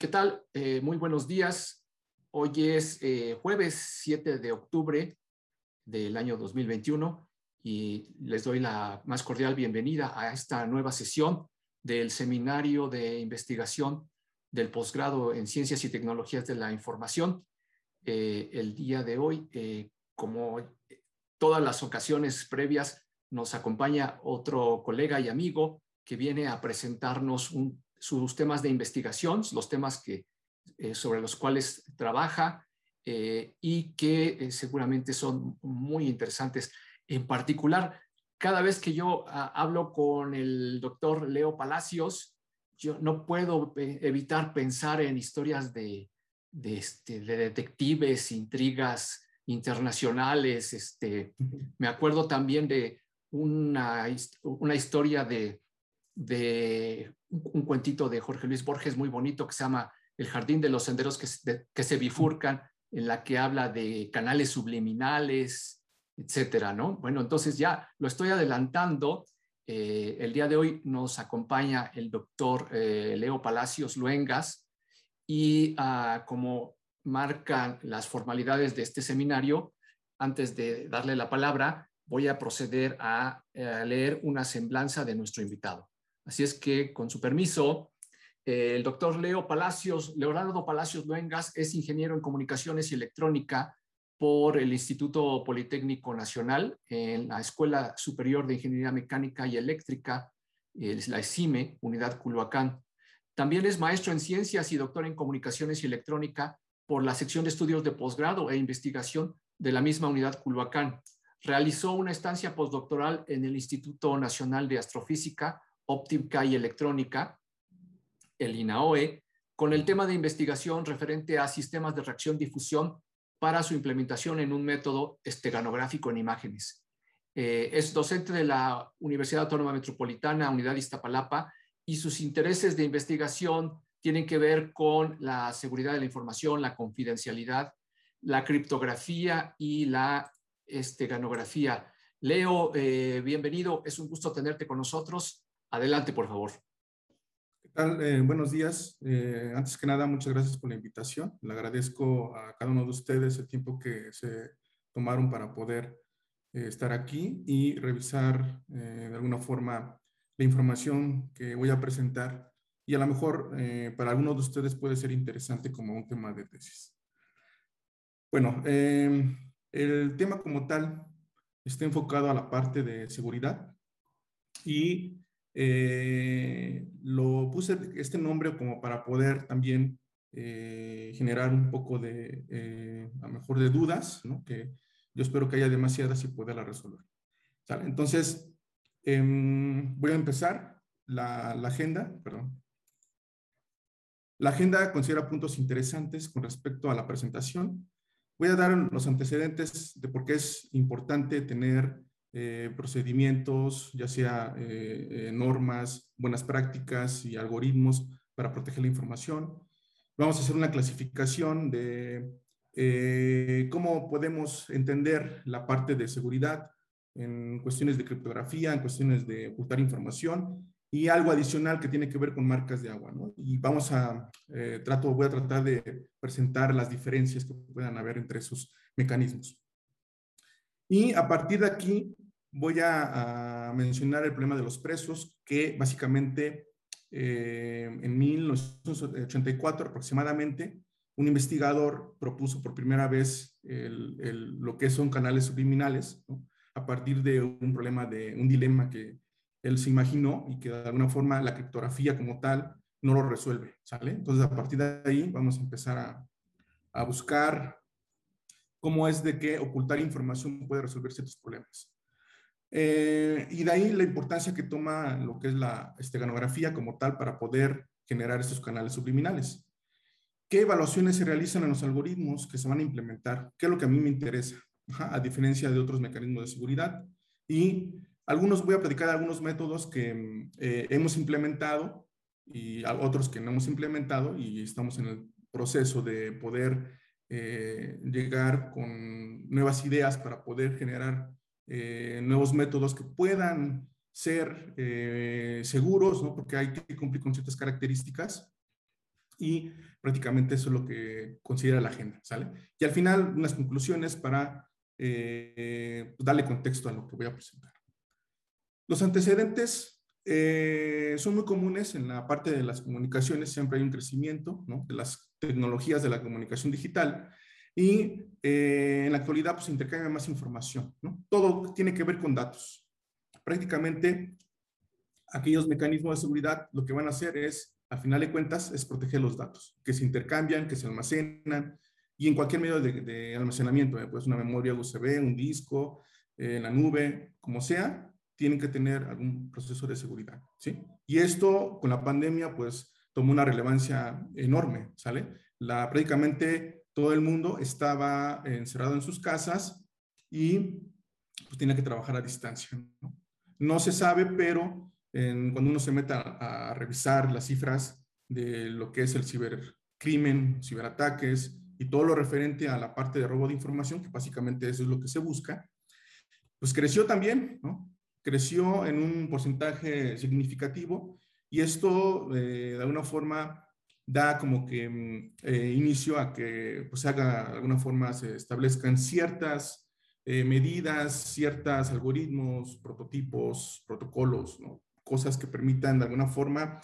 ¿Qué tal? Muy buenos días. Hoy es jueves 7 de octubre del año 2021 y les doy la más cordial bienvenida a esta nueva sesión del Seminario de Investigación del Posgrado en Ciencias y Tecnologías de la Información. El día de hoy, como todas las ocasiones previas, nos acompaña otro colega y amigo que viene a presentarnos sus temas de investigación, los temas sobre los cuales trabaja y que seguramente son muy interesantes. En particular, cada vez que yo hablo con el doctor Leo Palacios, yo no puedo evitar pensar en historias de detectives, intrigas internacionales. Me acuerdo también de una historia de un cuentito de Jorge Luis Borges muy bonito que se llama El jardín de los senderos que se bifurcan, en la que habla de canales subliminales, etcétera, ¿no? Bueno, entonces ya lo estoy adelantando. El día de hoy nos acompaña el doctor Leo Palacios Luengas y como marcan las formalidades de este seminario, antes de darle la palabra, voy a proceder a leer una semblanza de nuestro invitado. Así es que, con su permiso, el doctor Leonardo Palacios Luengas es ingeniero en comunicaciones y electrónica por el Instituto Politécnico Nacional en la Escuela Superior de Ingeniería Mecánica y Eléctrica, la ESIME, Unidad Culhuacán. También es maestro en ciencias y doctor en comunicaciones y electrónica por la sección de estudios de posgrado e investigación de la misma Unidad Culhuacán. Realizó una estancia postdoctoral en el Instituto Nacional de Astrofísica, Óptica y Electrónica, el INAOE, con el tema de investigación referente a sistemas de reacción-difusión para su implementación en un método esteganográfico en imágenes. Es docente de la Universidad Autónoma Metropolitana, Unidad Iztapalapa, y sus intereses de investigación tienen que ver con la seguridad de la información, la confidencialidad, la criptografía y la esteganografía. Leo, bienvenido, es un gusto tenerte con nosotros. Adelante, por favor. ¿Qué tal? Buenos días. Antes que nada, muchas gracias por la invitación. Le agradezco a cada uno de ustedes el tiempo que se tomaron para poder estar aquí y revisar de alguna forma la información que voy a presentar, y a lo mejor para algunos de ustedes puede ser interesante como un tema de tesis. Bueno, el tema como tal está enfocado a la parte de seguridad y lo puse este nombre como para poder también generar un poco de, a lo mejor de dudas, ¿no? Que yo espero que haya demasiadas y poderlas resolver. ¿Sale? Entonces, voy a empezar la agenda, perdón. La agenda considera puntos interesantes con respecto a la presentación. Voy a dar los antecedentes de por qué es importante tener procedimientos, ya sea normas, buenas prácticas y algoritmos para proteger la información. Vamos a hacer una clasificación de cómo podemos entender la parte de seguridad en cuestiones de criptografía, en cuestiones de ocultar información, y algo adicional que tiene que ver con marcas de agua, ¿no? Y voy a tratar de presentar las diferencias que puedan haber entre esos mecanismos. Y a partir de aquí voy a mencionar el problema de los presos, que básicamente en 1984 aproximadamente, un investigador propuso por primera vez lo que son canales subliminales, ¿no? A partir de un problema, de un dilema que él se imaginó y que de alguna forma la criptografía como tal no lo resuelve, ¿sale? Entonces, a partir de ahí vamos a empezar a buscar cómo es de que ocultar información puede resolver ciertos problemas. Y de ahí la importancia que toma lo que es la esteganografía como tal para poder generar estos canales subliminales. ¿Qué evaluaciones se realizan en los algoritmos que se van a implementar? ¿Qué es lo que a mí me interesa? A diferencia de otros mecanismos de seguridad. Y voy a platicar algunos métodos que hemos implementado y otros que no hemos implementado, y estamos en el proceso de poder llegar con nuevas ideas para poder generar nuevos métodos que puedan ser seguros, ¿no? Porque hay que cumplir con ciertas características, y prácticamente eso es lo que considera la agenda, ¿sale? Y al final, unas conclusiones para darle contexto a lo que voy a presentar. Los antecedentes son muy comunes en la parte de las comunicaciones, siempre hay un crecimiento, ¿no?, de las tecnologías de la comunicación digital, y en la actualidad pues, se intercambia más información, ¿no? Todo tiene que ver con datos. Prácticamente aquellos mecanismos de seguridad lo que van a hacer es, al final de cuentas, es proteger los datos, que se intercambian, que se almacenan, y en cualquier medio de almacenamiento, pues una memoria USB, un disco, en la nube, como sea, tienen que tener algún proceso de seguridad, ¿sí? Y esto, con la pandemia, pues, tomó una relevancia enorme, ¿sale? Prácticamente todo el mundo estaba encerrado en sus casas y pues tenía que trabajar a distancia, ¿no? No se sabe, pero cuando uno se mete a revisar las cifras de lo que es el cibercrimen, ciberataques y todo lo referente a la parte de robo de información, que básicamente eso es lo que se busca, pues creció también, ¿no? Creció en un porcentaje significativo, y esto de alguna forma da como que inicio a que pues haga, de alguna forma se establezcan ciertas medidas, ciertos algoritmos, prototipos, protocolos, ¿no?, cosas que permitan de alguna forma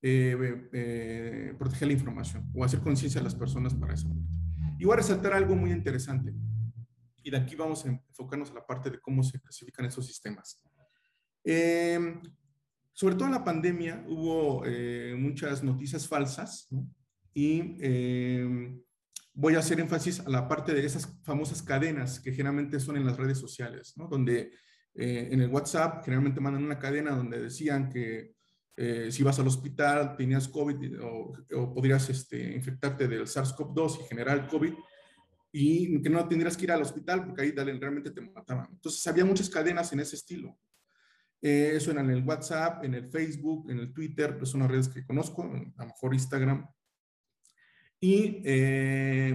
proteger la información o hacer conciencia a las personas para eso. Y voy a resaltar algo muy interesante, y de aquí vamos a enfocarnos a la parte de cómo se clasifican esos sistemas. Sobre todo en la pandemia hubo muchas noticias falsas, ¿no? Y voy a hacer énfasis a la parte de esas famosas cadenas que generalmente son en las redes sociales, ¿no? Donde en el WhatsApp generalmente mandan una cadena donde decían que si vas al hospital tenías COVID o podrías infectarte del SARS-CoV-2 y generar COVID, y que no tendrías que ir al hospital porque ahí realmente te mataban. Entonces había muchas cadenas en ese estilo. Eso en el WhatsApp, en el Facebook, en el Twitter, pues son las redes que conozco, a lo mejor Instagram. Y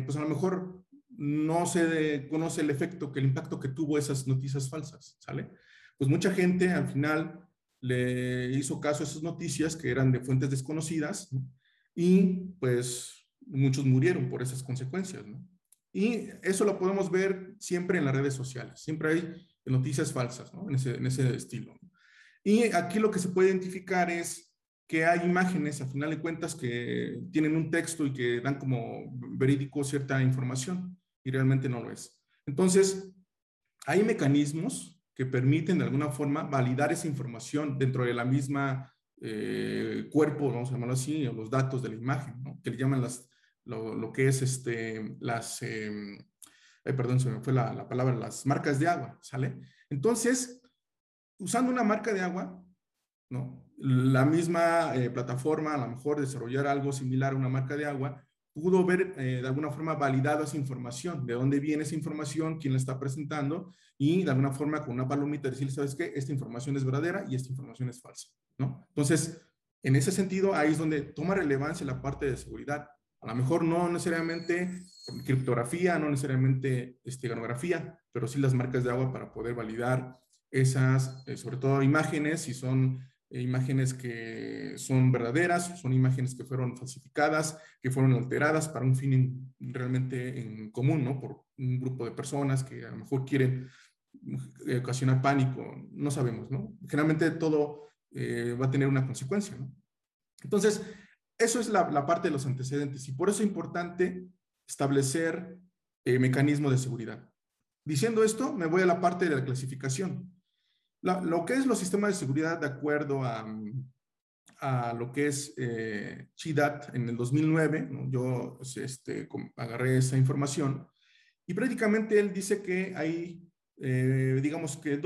pues a lo mejor no se conoce el efecto, el impacto que tuvo esas noticias falsas, ¿sale? Pues mucha gente al final le hizo caso a esas noticias que eran de fuentes desconocidas, ¿no? Y pues muchos murieron por esas consecuencias, ¿no? Y eso lo podemos ver siempre en las redes sociales, siempre hay noticias falsas, ¿no? En ese estilo. Y aquí lo que se puede identificar es que hay imágenes, a final de cuentas, que tienen un texto y que dan como verídico cierta información, y realmente no lo es. Entonces, hay mecanismos que permiten de alguna forma validar esa información dentro de la misma cuerpo, vamos a llamarlo así, o los datos de la imagen, ¿no?, que le llaman lo que es perdón, se me fue la palabra, las marcas de agua, ¿sale? Entonces, usando una marca de agua, ¿no?, la misma plataforma, a lo mejor desarrollar algo similar a una marca de agua, pudo ver de alguna forma validado esa información, de dónde viene esa información, quién la está presentando, y de alguna forma con una palomita decirle, ¿sabes qué? Esta información es verdadera y esta información es falsa, ¿no? Entonces, en ese sentido, ahí es donde toma relevancia la parte de seguridad. A lo mejor no necesariamente criptografía, no necesariamente esteganografía, pero sí las marcas de agua para poder validar esas, sobre todo imágenes, si son imágenes que son verdaderas, son imágenes que fueron falsificadas, que fueron alteradas para un fin realmente en común, ¿no?, por un grupo de personas que a lo mejor quieren ocasionar pánico, no sabemos, ¿no? Generalmente todo va a tener una consecuencia, ¿no? Entonces, eso es la parte de los antecedentes, y por eso es importante establecer mecanismos de seguridad. Diciendo esto, me voy a la parte de la clasificación. Lo que es los sistemas de seguridad, de acuerdo a lo que es CIDAT en el 2009, ¿no?, yo agarré esa información, y prácticamente él dice que hay, digamos que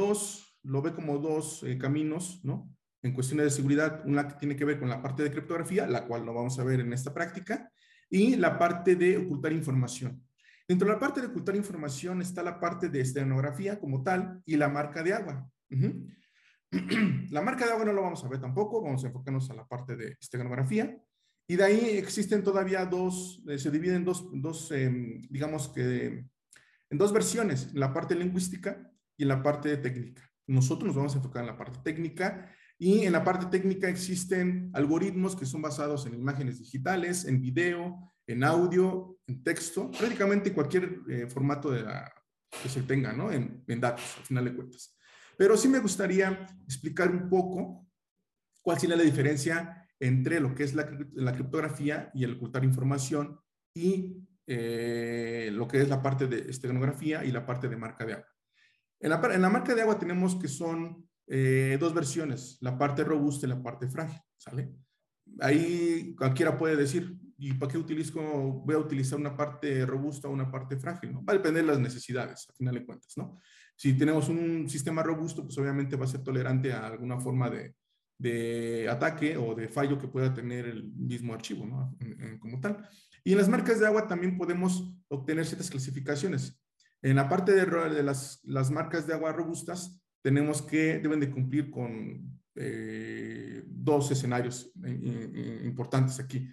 lo ve como dos caminos, ¿no?, en cuestiones de seguridad. Una que tiene que ver con la parte de criptografía, la cual lo vamos a ver en esta práctica, y la parte de ocultar información. Dentro de la parte de ocultar información está la parte de esteganografía como tal y la marca de agua. La marca de agua no lo vamos a ver tampoco, vamos a enfocarnos a la parte de esteganografía, y de ahí existen todavía se dividen digamos que en dos versiones, la parte lingüística y la parte técnica. Nosotros nos vamos a enfocar en la parte técnica, Y en la parte técnica existen algoritmos que son basados en imágenes digitales, en video, en audio, en texto, prácticamente cualquier formato que se tenga, ¿no? En datos, al final de cuentas. Pero sí me gustaría explicar un poco cuál sería la diferencia entre lo que es la criptografía y el ocultar información y lo que es la parte de esteganografía y la parte de marca de agua. En la marca de agua tenemos que son dos versiones, la parte robusta y la parte frágil, ¿sale? Ahí cualquiera puede decir, ¿y para qué voy a utilizar una parte robusta o una parte frágil? ¿No? Va a depender de las necesidades, al final de cuentas, ¿no? Si tenemos un sistema robusto, pues obviamente va a ser tolerante a alguna forma de ataque o de fallo que pueda tener el mismo archivo, ¿no? Como tal. Y en las marcas de agua también podemos obtener ciertas clasificaciones. En la parte de las marcas de agua robustas, tenemos que deben de cumplir con dos escenarios importantes aquí.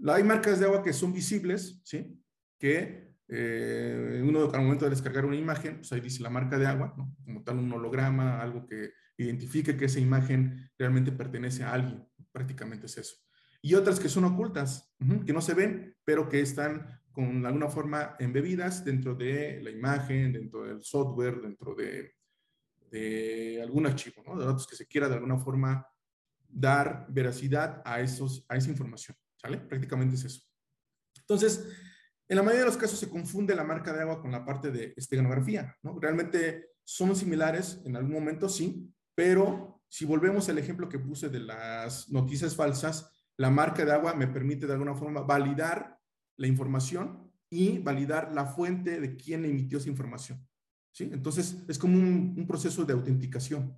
Hay marcas de agua que son visibles, ¿sí? Que uno al momento de descargar una imagen, pues ahí dice la marca de agua, ¿no? Como tal un holograma, algo que identifique que esa imagen realmente pertenece a alguien, prácticamente es eso. Y otras que son ocultas, que no se ven, pero que están con alguna forma embebidas dentro de la imagen, dentro del software, dentro de algún archivo, ¿no? De datos que se quiera de alguna forma dar veracidad a esa información, ¿sale? Prácticamente es eso. Entonces, en la mayoría de los casos se confunde la marca de agua con la parte de esteganografía, ¿no? Realmente son similares en algún momento, sí, pero si volvemos al ejemplo que puse de las noticias falsas, la marca de agua me permite de alguna forma validar la información y validar la fuente de quién emitió esa información, ¿sí? Entonces, es como un proceso de autenticación,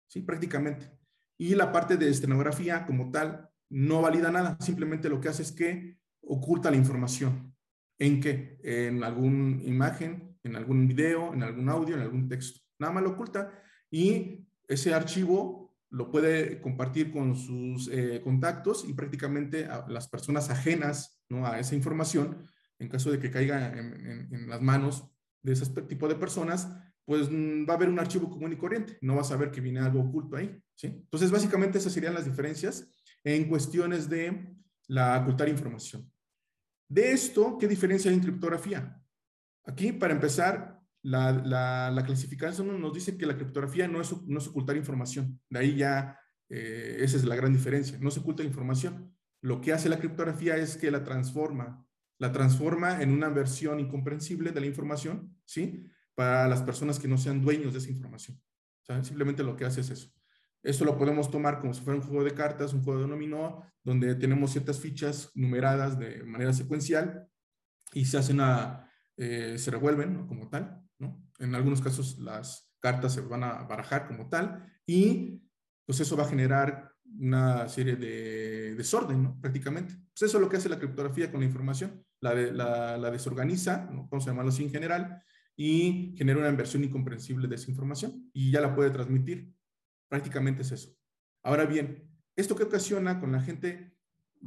¿sí? Prácticamente. Y la parte de esteganografía como tal no valida nada, simplemente lo que hace es que oculta la información. ¿En qué? En alguna imagen, en algún video, en algún audio, en algún texto. Nada más lo oculta y ese archivo lo puede compartir con sus contactos y prácticamente a las personas ajenas, ¿no? A esa información, en caso de que caiga en las manos de ese tipo de personas, pues va a haber un archivo común y corriente, no vas a ver que viene algo oculto ahí, ¿sí? Entonces, básicamente esas serían las diferencias en cuestiones de la ocultar información. De esto, ¿qué diferencia hay en criptografía? Aquí, para empezar, la clasificación nos dice que la criptografía no es ocultar información. De ahí ya, esa es la gran diferencia. No se oculta información. Lo que hace la criptografía es que la transforma en una versión incomprensible de la información, ¿sí? Para las personas que no sean dueños de esa información. O sea, simplemente lo que hace es eso. Esto lo podemos tomar como si fuera un juego de cartas, un juego de dominó, donde tenemos ciertas fichas numeradas de manera secuencial y se revuelven, ¿no? Como tal, ¿no? En algunos casos las cartas se van a barajar como tal y pues eso va a generar una serie de desorden, ¿no? Prácticamente. Pues eso es lo que hace la criptografía con la información. La desorganiza, ¿no? Vamos a llamarlo así en general, y genera una versión incomprensible de esa información y ya la puede transmitir. Prácticamente es eso. Ahora bien, ¿esto qué ocasiona con la gente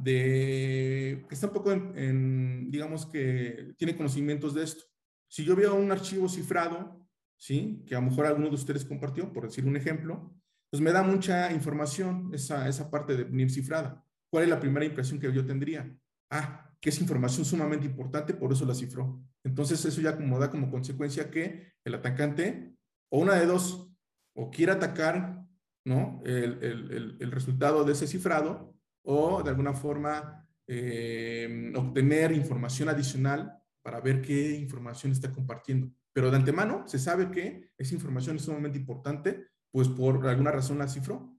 que está un poco digamos que tiene conocimientos de esto? Si yo veo un archivo cifrado, ¿sí? Que a lo mejor alguno de ustedes compartió, por decir un ejemplo, pues me da mucha información esa parte de venir cifrada. ¿Cuál es la primera impresión que yo tendría? Ah, que es información sumamente importante, por eso la cifró. Entonces eso ya da como consecuencia que el atacante, o una de dos, o quiere atacar, ¿no? el resultado de ese cifrado, o de alguna forma obtener información adicional para ver qué información está compartiendo. Pero de antemano se sabe que esa información es sumamente importante, pues por alguna razón la cifró,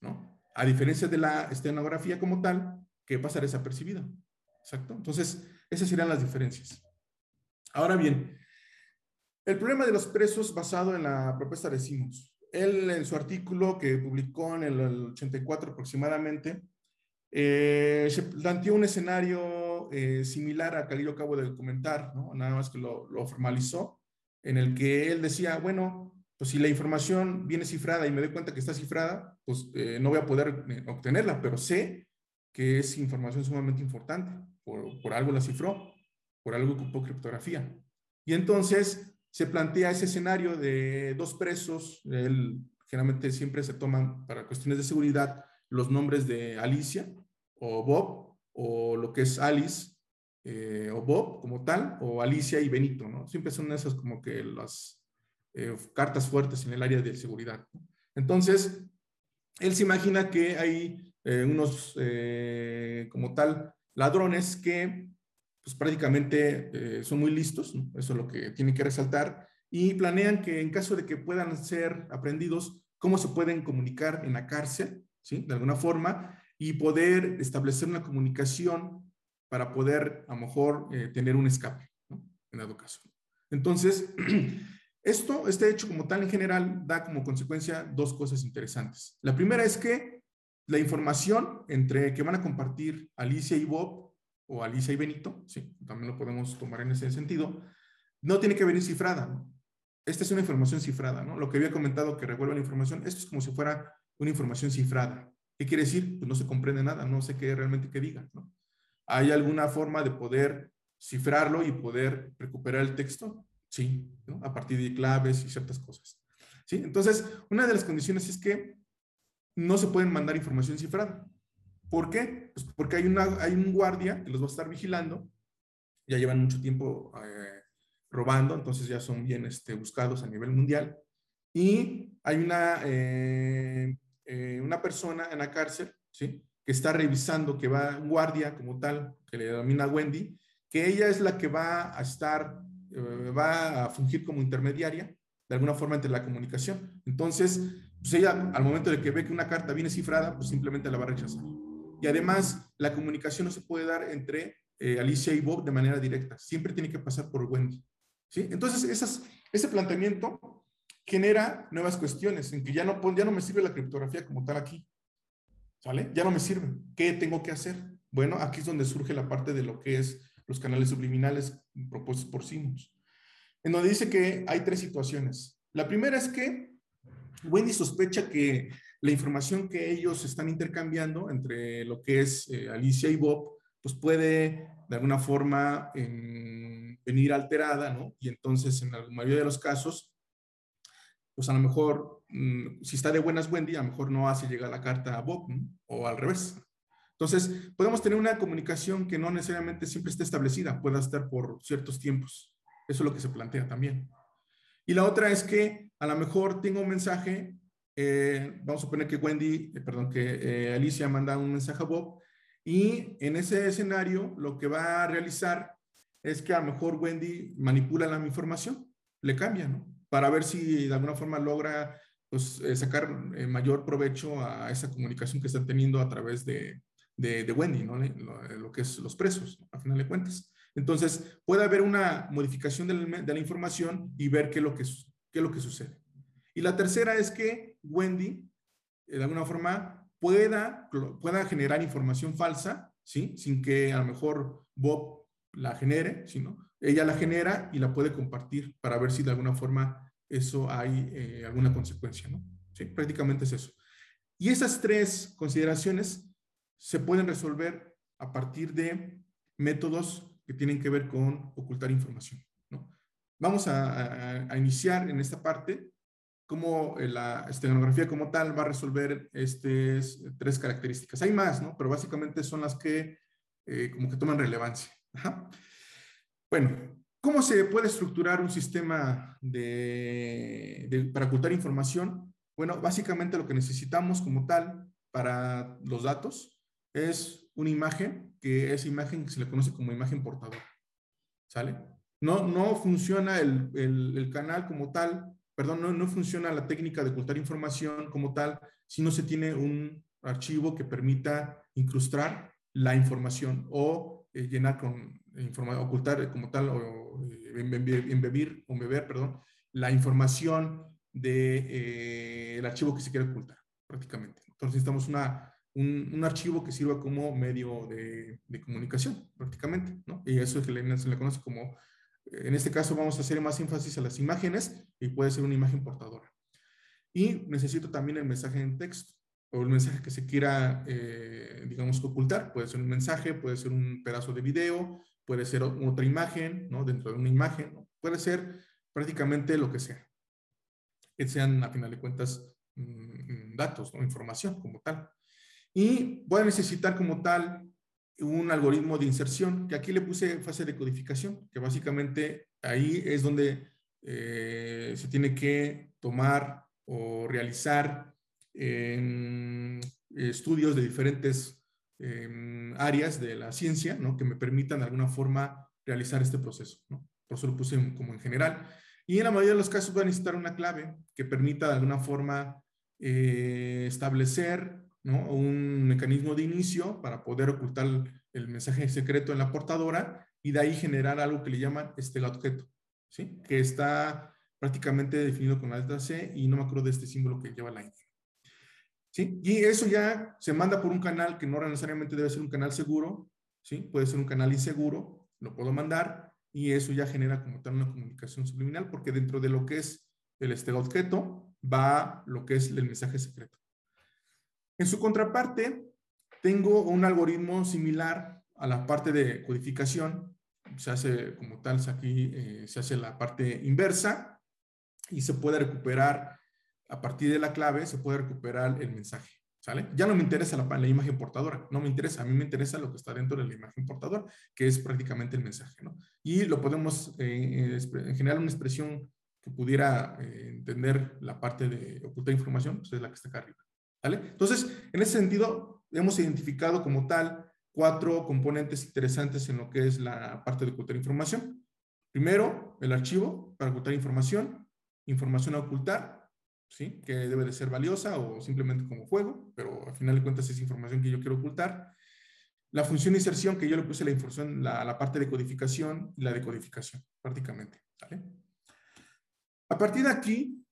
¿no? A diferencia de la esteganografía como tal, que pasa desapercibida. Exacto. Entonces, esas serían las diferencias. Ahora bien, el problema de los presos basado en la propuesta de Simons. Él, en su artículo que publicó en el 84 aproximadamente, se planteó un escenario similar al que yo acabo de comentar, ¿no? Nada más que lo formalizó, en el que él decía, bueno, pues si la información viene cifrada y me doy cuenta que está cifrada, pues no voy a poder obtenerla, pero sé que es información sumamente importante, por algo la cifró, por algo ocupó criptografía. Y entonces se plantea ese escenario de dos presos, él generalmente siempre se toman para cuestiones de seguridad los nombres de Alicia o Bob, o lo que es Alice o Bob como tal, o Alicia y Benito, ¿no? Siempre son esas como que las cartas fuertes en el área de seguridad, ¿no? Entonces, él se imagina que hay unos, como tal, ladrones que pues prácticamente son muy listos, ¿no? Eso es lo que tienen que resaltar, y planean que en caso de que puedan ser aprendidos, cómo se pueden comunicar en la cárcel, ¿sí? De alguna forma, y poder establecer una comunicación para poder a lo mejor tener un escape, ¿no? En dado caso. Entonces, este hecho como tal en general da como consecuencia dos cosas interesantes. La primera es que la información entre que van a compartir Alicia y Bob, o Alicia y Benito, sí, también lo podemos tomar en ese sentido, no tiene que venir cifrada, ¿no? Esta es una información cifrada, ¿no? Lo que había comentado que revuelve la información, esto es como si fuera una información cifrada. ¿Qué quiere decir? Pues no se comprende nada, no sé qué realmente qué diga, ¿no? ¿Hay alguna forma de poder cifrarlo y poder recuperar el texto? Sí, ¿no? A partir de claves y ciertas cosas. ¿Sí? Entonces, una de las condiciones es que no se pueden mandar información cifrada. ¿Por qué? Pues porque hay un guardia que los va a estar vigilando, ya llevan mucho tiempo robando, entonces ya son bien buscados a nivel mundial, y hay una persona en la cárcel, ¿sí? Que está revisando, que va un guardia como tal, que le denomina Wendy, que ella es la que va a estar, va a fungir como intermediaria, de alguna forma, entre la comunicación. Entonces, pues ella, al momento de que ve que una carta viene cifrada, pues simplemente la va a rechazar. Y además, la comunicación no se puede dar entre Alicia y Bob de manera directa. Siempre tiene que pasar por Wendy, ¿sí? Entonces, ese planteamiento genera nuevas cuestiones, en que ya no me sirve la criptografía como tal aquí, ¿sale? Ya no me sirve. ¿Qué tengo que hacer? Bueno, aquí es donde surge la parte de lo que es los canales subliminales propuestos por Simmons, en donde dice que hay tres situaciones. La primera es que Wendy sospecha que la información que ellos están intercambiando entre lo que es Alicia y Bob, pues puede de alguna forma venir alterada, ¿no? Y entonces en la mayoría de los casos, pues a lo mejor, si está de buenas Wendy, a lo mejor no hace llegar la carta a Bob, ¿no? O al revés. Entonces, podemos tener una comunicación que no necesariamente siempre esté establecida, pueda estar por ciertos tiempos. Eso es lo que se plantea también. Y la otra es que a lo mejor tengo un mensaje, vamos a suponer que que Alicia manda un mensaje a Bob, y en ese escenario lo que va a realizar es que a lo mejor Wendy manipula la información, le cambia, ¿no? Para ver si de alguna forma logra pues, sacar mayor provecho a esa comunicación que están teniendo a través de Wendy, ¿no? Lo que es los presos, ¿no? A final de cuentas. Entonces, puede haber una modificación de la información y ver qué es lo que sucede. Y la tercera es que Wendy, de alguna forma, pueda generar información falsa, ¿sí? Sin que a lo mejor Bob la genere, ¿sí? Ella la genera y la puede compartir para ver si de alguna forma eso hay alguna consecuencia, ¿no? ¿Sí? Prácticamente es eso. Y esas tres consideraciones se pueden resolver a partir de métodos que tienen que ver con ocultar información, ¿no? Vamos a iniciar en esta parte cómo la estenografía como tal va a resolver estas tres características. Hay más, ¿no? Pero básicamente son las que como que toman relevancia. Ajá. Bueno, ¿cómo se puede estructurar un sistema para ocultar información? Bueno, básicamente lo que necesitamos como tal para los datos es una imagen, que esa imagen se le conoce como imagen portadora, ¿sale? No funciona el canal como tal, perdón, no funciona la técnica de ocultar información como tal si no se tiene un archivo que permita incrustar la información o llenar con ocultar como tal o embeber, perdón, la información del archivo que se quiere ocultar, prácticamente. Entonces necesitamos un archivo que sirva como medio de comunicación, prácticamente, ¿no? Y eso es que se le conoce como, en este caso vamos a hacer más énfasis a las imágenes y puede ser una imagen portadora. Y necesito también el mensaje en texto o el mensaje que se quiera, digamos, ocultar. Puede ser un mensaje, puede ser un pedazo de video, puede ser otra imagen, ¿no? Dentro de una imagen, ¿no? Puede ser prácticamente lo que sea. Que sean, a final de cuentas, datos, ¿no? Información como tal. Y voy a necesitar como tal un algoritmo de inserción, que aquí le puse fase de codificación, que básicamente ahí es donde se tiene que tomar o realizar estudios de diferentes áreas de la ciencia, ¿no? Que me permitan de alguna forma realizar este proceso, ¿no? Por eso lo puse como en general. Y en la mayoría de los casos voy a necesitar una clave que permita de alguna forma establecer, ¿no? Un mecanismo de inicio para poder ocultar el mensaje secreto en la portadora y de ahí generar algo que le llaman objeto, ¿sí? Que está prácticamente definido con la letra C y no me acuerdo de este símbolo que lleva la ñ. ¿Sí? Y eso ya se manda por un canal que no necesariamente debe ser un canal seguro, ¿sí? Puede ser un canal inseguro, lo puedo mandar y eso ya genera como tal una comunicación subliminal porque dentro de lo que es el objeto va lo que es el mensaje secreto. En su contraparte, tengo un algoritmo similar a la parte de codificación. Se hace como tal, aquí se hace la parte inversa y se puede recuperar a partir de la clave, se puede recuperar el mensaje. ¿Sale? Ya no me interesa la imagen portadora, no me interesa, a mí me interesa lo que está dentro de la imagen portadora, que es prácticamente el mensaje, ¿no? Y lo podemos generar una expresión que pudiera entender la parte de ocultar información, pues es la que está acá arriba. ¿Vale? Entonces, en ese sentido, hemos identificado como tal 4 componentes interesantes en lo que es la parte de ocultar información. Primero, el archivo para ocultar información a ocultar, ¿sí? Que debe de ser valiosa o simplemente como juego, pero al final de cuentas es información que yo quiero ocultar. La función de inserción, que yo le puse la parte de codificación y la decodificación, prácticamente. ¿Vale? A partir de aquí,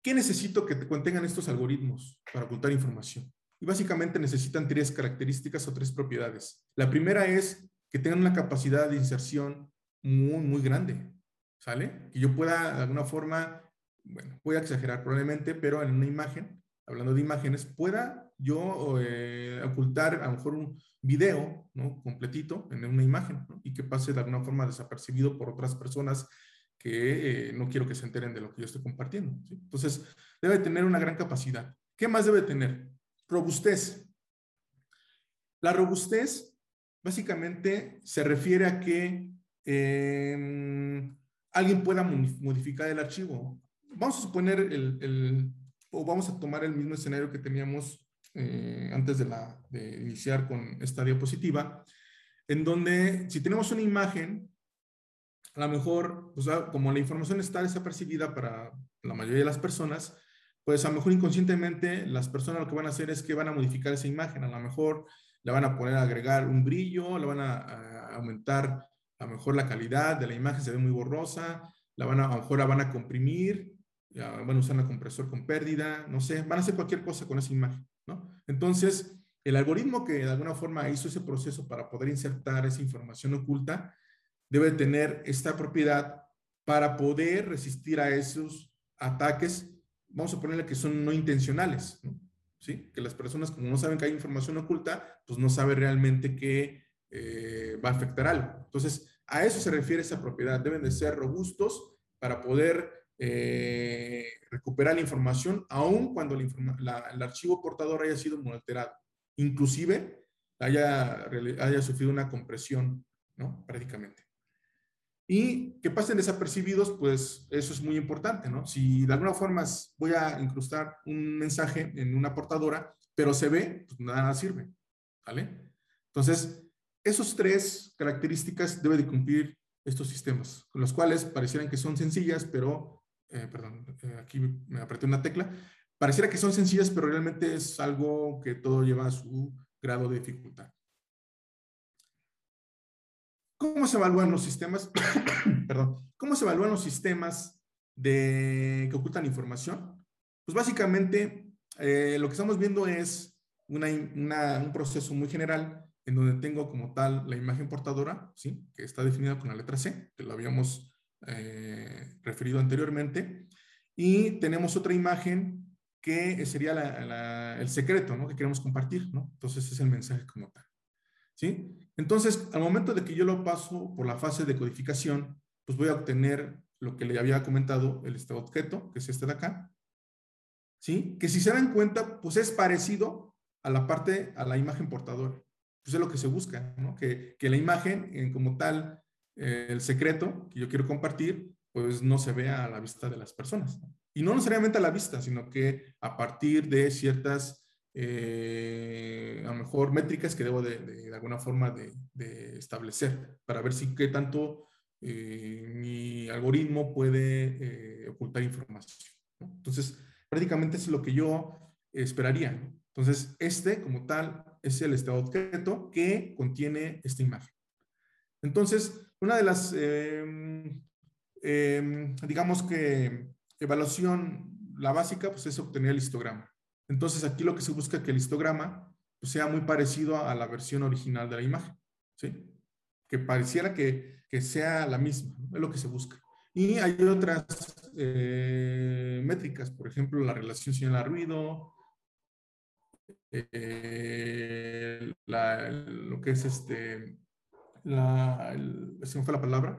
¿qué necesito que contengan estos algoritmos para ocultar información? Y básicamente necesitan 3 características o 3 propiedades. La primera es que tengan una capacidad de inserción muy, muy grande, ¿sale? Que yo pueda, de alguna forma, bueno, voy a exagerar probablemente, pero en una imagen, hablando de imágenes, pueda yo ocultar a lo mejor un video, ¿no? Completito en una imagen, ¿no? Y que pase de alguna forma desapercibido por otras personas que no quiero que se enteren de lo que yo estoy compartiendo, ¿sí? Entonces, debe tener una gran capacidad. ¿Qué más debe tener? Robustez. La robustez básicamente se refiere a que alguien pueda modificar el archivo. Vamos a suponer o vamos a tomar el mismo escenario que teníamos antes de iniciar con esta diapositiva, en donde si tenemos una imagen, a lo mejor, pues, como la información está desapercibida para la mayoría de las personas, pues a lo mejor inconscientemente las personas lo que van a hacer es que van a modificar esa imagen. A lo mejor le van a poner a agregar un brillo, le van a aumentar a lo mejor la calidad de la imagen, se ve muy borrosa, a lo mejor la van a comprimir, van a usar un compresor con pérdida, no sé, van a hacer cualquier cosa con esa imagen, ¿no? Entonces, el algoritmo que de alguna forma hizo ese proceso para poder insertar esa información oculta debe tener esta propiedad para poder resistir a esos ataques, vamos a ponerle que son no intencionales, ¿no? ¿Sí? Que las personas, como no saben que hay información oculta, pues no saben realmente que va a afectar algo. Entonces, a eso se refiere esa propiedad. Deben de ser robustos para poder recuperar la información, aun cuando el archivo portador haya sido muy alterado. Inclusive haya sufrido una compresión, ¿no? Prácticamente. Y que pasen desapercibidos, pues eso es muy importante, ¿no? Si de alguna forma voy a incrustar un mensaje en una portadora, pero se ve, pues nada sirve, ¿vale? Entonces, esas 3 características deben de cumplir estos sistemas, con los cuales parecieran que son sencillas, pero, perdón, aquí me apreté una tecla, pareciera que son sencillas, pero realmente es algo que todo lleva a su grado de dificultad. ¿Cómo se evalúan los sistemas? Perdón. ¿Cómo se evalúan los sistemas que ocultan información? Pues básicamente lo que estamos viendo es un proceso muy general en donde tengo como tal la imagen portadora, ¿sí? Que está definida con la letra C, que lo habíamos referido anteriormente, y tenemos otra imagen que sería el secreto, ¿no? Que queremos compartir, ¿no? Entonces es el mensaje como tal. ¿Sí? Entonces, al momento de que yo lo paso por la fase de codificación, pues voy a obtener lo que le había comentado, el objeto, que es este de acá, ¿sí? Que si se dan cuenta, pues es parecido a la imagen portadora. Pues es lo que se busca, ¿no? Que la imagen como tal, el secreto que yo quiero compartir, pues no se vea a la vista de las personas, ¿no? Y no necesariamente a la vista, sino que a partir de ciertas, a lo mejor, métricas que debo de alguna forma de establecer para ver si qué tanto mi algoritmo puede ocultar información, ¿no? Entonces, prácticamente es lo que yo esperaría, ¿no? Entonces, como tal, es el estado objeto que contiene esta imagen. Entonces, una de las, digamos que evaluación, la básica, pues es obtener el histograma. Entonces, aquí lo que se busca es que el histograma pues, sea muy parecido a la versión original de la imagen, ¿sí? Que pareciera que sea la misma, ¿no? Es lo que se busca. Y hay otras métricas, por ejemplo, la relación señal-ruido, lo que es se me fue la palabra,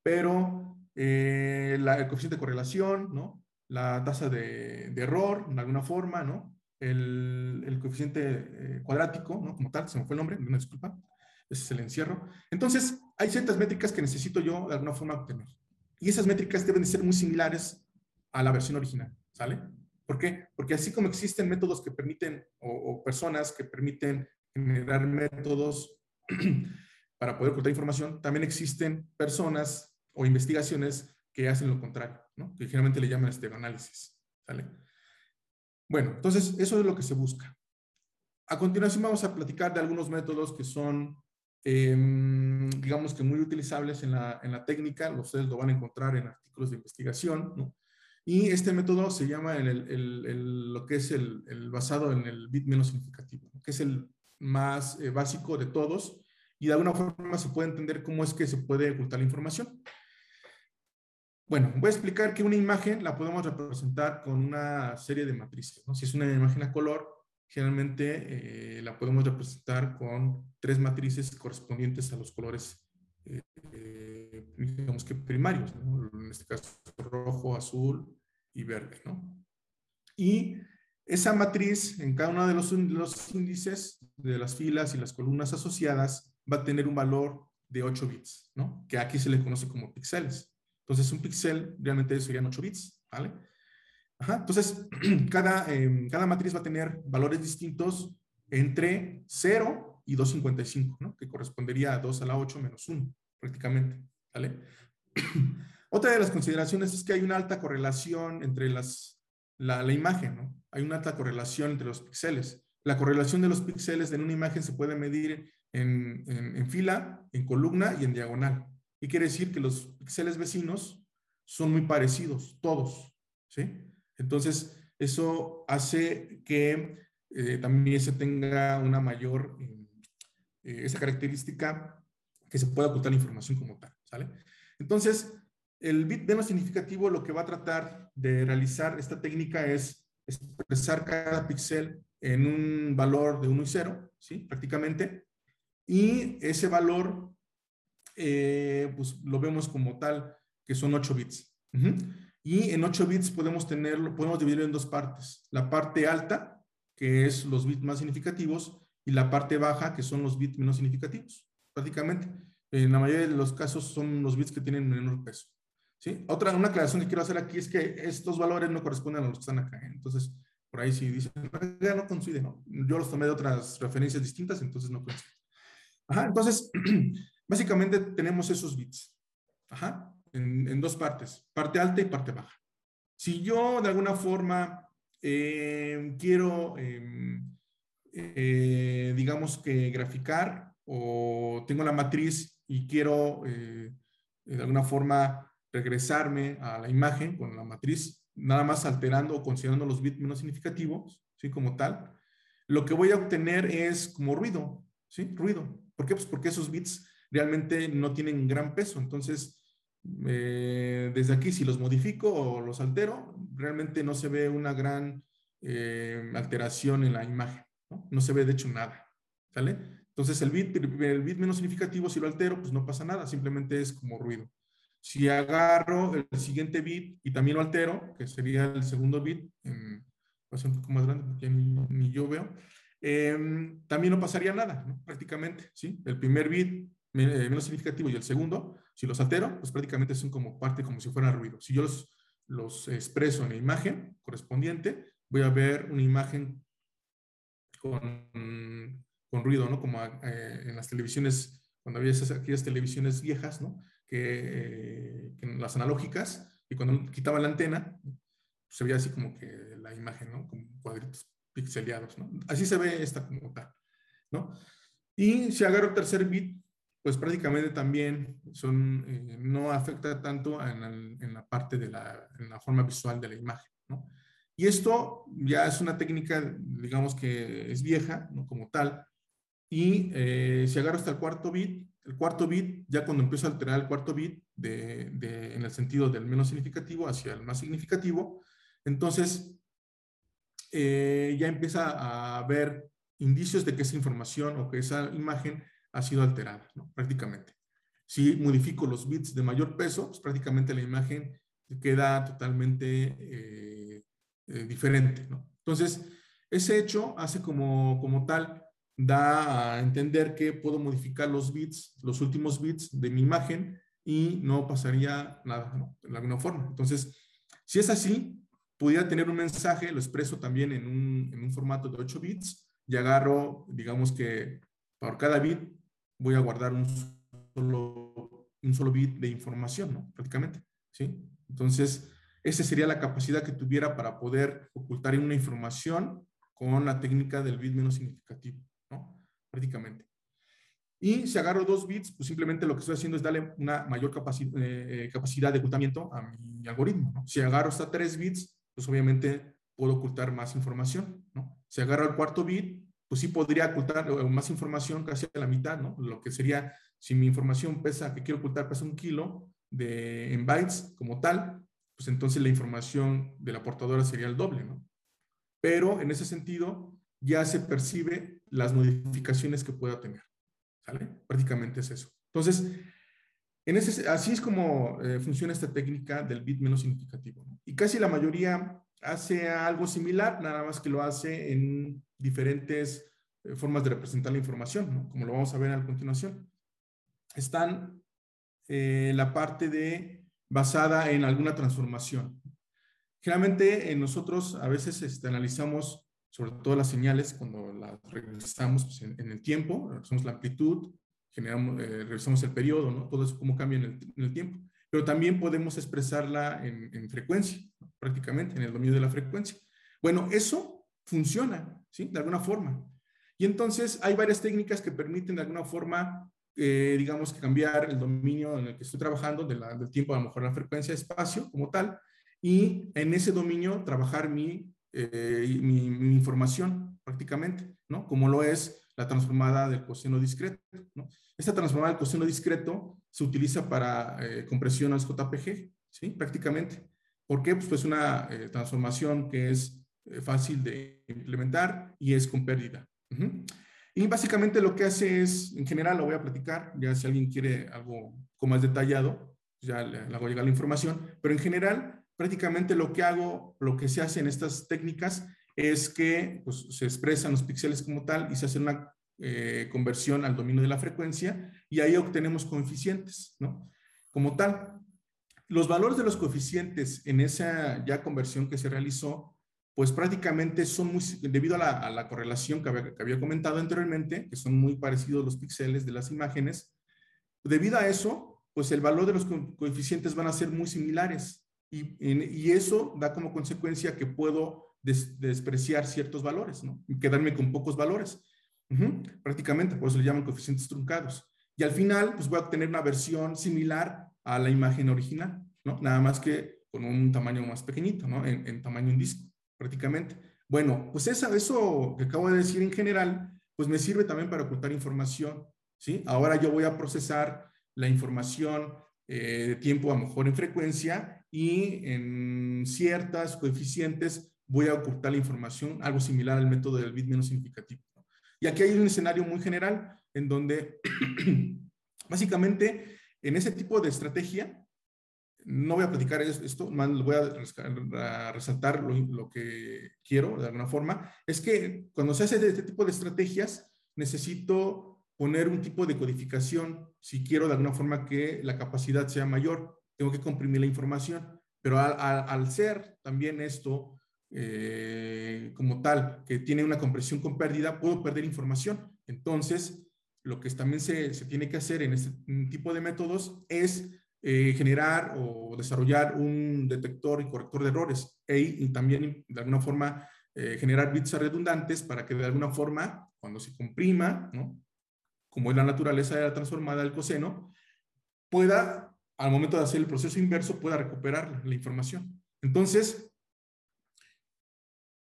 pero el coeficiente de correlación, ¿no? La tasa de error, de alguna forma, ¿no? El coeficiente cuadrático, ¿no? Como tal, se me fue el nombre, una disculpa, ese es el encierro. Entonces, hay ciertas métricas que necesito yo de alguna forma obtener. Y esas métricas deben de ser muy similares a la versión original, ¿sale? ¿Por qué? Porque así como existen métodos que permiten, o personas que permiten generar métodos para poder ocultar información, también existen personas o investigaciones que hacen lo contrario, ¿no? Que generalmente le llaman estereoanálisis, ¿sale? Bueno, entonces eso es lo que se busca. A continuación vamos a platicar de algunos métodos que son, digamos que muy utilizables en la técnica, ustedes lo van a encontrar en artículos de investigación, ¿no? Y este método se llama lo que es el basado en el bit menos significativo, que es el más básico de todos, y de alguna forma se puede entender cómo es que se puede ocultar la información. Bueno, voy a explicar que una imagen la podemos representar con una serie de matrices, ¿no? Si es una imagen a color, generalmente la podemos representar con 3 matrices correspondientes a los colores, digamos que primarios, ¿no? En este caso rojo, azul y verde, ¿no? Y esa matriz en cada uno de los índices de las filas y las columnas asociadas va a tener un valor de 8 bits, ¿no? Que aquí se le conoce como píxeles. Entonces, un píxel realmente serían 8 bits, ¿vale? Ajá, entonces, cada matriz va a tener valores distintos entre 0 y 255, ¿no? Que correspondería a 2 a la 8 menos 1, prácticamente, ¿vale? Otra de las consideraciones es que hay una alta correlación entre la imagen, ¿no? Hay una alta correlación entre los píxeles. La correlación de los píxeles en una imagen se puede medir en fila, en columna y en diagonal. Y quiere decir que los píxeles vecinos son muy parecidos, todos, ¿sí? Entonces, eso hace que también se tenga una mayor, esa característica que se pueda ocultar la información como tal, ¿sale? Entonces, el bit menos significativo lo que va a tratar de realizar esta técnica es expresar cada píxel en un valor de 1 y 0, ¿sí? Prácticamente. Y ese valor, pues lo vemos como tal, que son 8 bits. Y en 8 bits podemos dividirlo en 2 partes. La parte alta, que es los bits más significativos, y la parte baja, que son los bits menos significativos, prácticamente. En la mayoría de los casos son los bits que tienen menor peso, ¿sí? Una aclaración que quiero hacer aquí es que estos valores no corresponden a los que están acá, ¿eh? Entonces, por ahí si dicen, ya no coincide, ¿no? Yo los tomé de otras referencias distintas, entonces no coincide. Ajá, entonces, básicamente tenemos esos bits. Ajá, en 2 partes, parte alta y parte baja. Si yo de alguna forma quiero, digamos que graficar, o tengo la matriz y quiero de alguna forma regresarme a la imagen con la matriz, nada más alterando o considerando los bits menos significativos, ¿sí? Como tal, lo que voy a obtener es como ruido, ¿sí? Ruido. ¿Por qué? Pues porque esos bits realmente no tienen gran peso. Entonces, desde aquí, si los modifico o los altero, realmente no se ve una gran alteración en la imagen, ¿no? No se ve de hecho nada, ¿sale? Entonces el bit menos significativo, si lo altero, pues no pasa nada, simplemente es como ruido. Si agarro el siguiente bit y también lo altero, que sería el segundo bit va a ser un poco más grande porque ni yo veo, también no pasaría nada, ¿no? Prácticamente, ¿sí? El primer bit menos significativo y el segundo, si los altero, pues prácticamente son como parte, como si fueran ruido. Si yo los expreso en la imagen correspondiente, voy a ver una imagen con ruido, ¿no? Como en las televisiones, cuando había aquellas televisiones viejas, ¿no? Que las analógicas, y cuando quitaban la antena, se veía así como que la imagen, ¿no? Como cuadritos pixeleados, ¿no? Así se ve esta como tal, ¿no? Y si agarro el tercer bit, pues prácticamente también no afecta tanto en la parte en la forma visual de la imagen, ¿no? Y esto ya es una técnica, digamos que es vieja, ¿no? Como tal. Y si agarro hasta el cuarto bit, ya cuando empiezo a alterar el cuarto bit en el sentido del menos significativo hacia el más significativo, entonces ya empieza a haber indicios de que esa información o que esa imagen ha sido alterada, ¿no? Prácticamente. Si modifico los bits de mayor peso, pues prácticamente la imagen queda totalmente diferente, ¿no? Entonces, ese hecho hace como tal, da a entender que puedo modificar los bits, los últimos bits de mi imagen y no pasaría nada, ¿no? De alguna forma. Entonces, si es así, pudiera tener un mensaje, lo expreso también en un formato de 8 bits y agarro, digamos que por cada bit voy a guardar un solo bit de información, ¿no? Prácticamente, ¿sí? Entonces, esa sería la capacidad que tuviera para poder ocultar una información con la técnica del bit menos significativo, ¿no? Prácticamente. Y si agarro 2 bits, pues simplemente lo que estoy haciendo es darle una mayor capacidad de ocultamiento a mi algoritmo, ¿no? Si agarro hasta 3 bits, pues obviamente puedo ocultar más información, ¿no? Si agarro el cuarto bit, pues sí podría ocultar más información, casi a la mitad, ¿no? Lo que sería, si mi información que quiero ocultar pesa 1 kilo en bytes como tal, pues entonces la información de la portadora sería el doble, ¿no? Pero en ese sentido ya se percibe las modificaciones que pueda tener, ¿sale? Prácticamente es eso. Entonces, así es como funciona esta técnica del bit menos significativo, ¿no? Y casi la mayoría hace algo similar, nada más que lo hace en diferentes formas de representar la información, ¿no? Como lo vamos a ver a continuación. Están la parte basada en alguna transformación. Generalmente nosotros a veces analizamos sobre todo las señales cuando las regresamos pues, en el tiempo, revisamos la amplitud, revisamos el periodo, ¿no? Todo eso cómo cambia en el tiempo. Pero también podemos expresarla en frecuencia, ¿no? Prácticamente en el dominio de la frecuencia. Bueno, eso funciona, ¿sí? De alguna forma. Y entonces hay varias técnicas que permiten de alguna forma, digamos que cambiar el dominio en el que estoy trabajando, del tiempo, a lo mejor la frecuencia, espacio como tal, y en ese dominio trabajar mi información prácticamente, ¿no? Como lo es la transformada del coseno discreto, ¿no? Esta transformada del coseno discreto se utiliza para compresión al JPG, ¿sí? Prácticamente. ¿Por qué? Pues una transformación que es fácil de implementar y es con pérdida. Y básicamente lo que hace es, en general lo voy a platicar, ya si alguien quiere algo con más detallado, ya le hago llegar la información, pero en general prácticamente lo que se hace en estas técnicas es que pues, se expresan los píxeles como tal y se hace una conversión al dominio de la frecuencia y ahí obtenemos coeficientes, ¿no? Como tal, los valores de los coeficientes en esa ya conversión que se realizó, pues prácticamente son debido a la correlación que había comentado anteriormente, que son muy parecidos los píxeles de las imágenes, debido a eso, pues el valor de los coeficientes van a ser muy similares y eso da como consecuencia que puedo despreciar ciertos valores, ¿no? Y quedarme con pocos valores. Prácticamente, por eso le llaman coeficientes truncados. Y al final, pues voy a obtener una versión similar a la imagen original, ¿no? Nada más que con un tamaño más pequeñito, ¿no? En tamaño en disco, prácticamente. Bueno, pues eso que acabo de decir en general, pues me sirve también para ocultar información, ¿sí? Ahora yo voy a procesar la información de tiempo a lo mejor en frecuencia y en ciertas coeficientes voy a ocultar la información, algo similar al método del bit menos significativo. Y aquí hay un escenario muy general en donde básicamente en ese tipo de estrategia no voy a platicar esto, más voy a resaltar lo que quiero de alguna forma, es que cuando se hace este tipo de estrategias, necesito poner un tipo de codificación si quiero de alguna forma que la capacidad sea mayor. Tengo que comprimir la información, pero al ser también esto como tal, que tiene una compresión con pérdida, puedo perder información. Entonces, lo que también se tiene que hacer en este tipo de métodos es generar o desarrollar un detector y corrector de errores y también de alguna forma generar bits redundantes para que de alguna forma, cuando se comprima, ¿no? Como es la naturaleza de la transformada del coseno, pueda, al momento de hacer el proceso inverso, pueda recuperar la información. Entonces,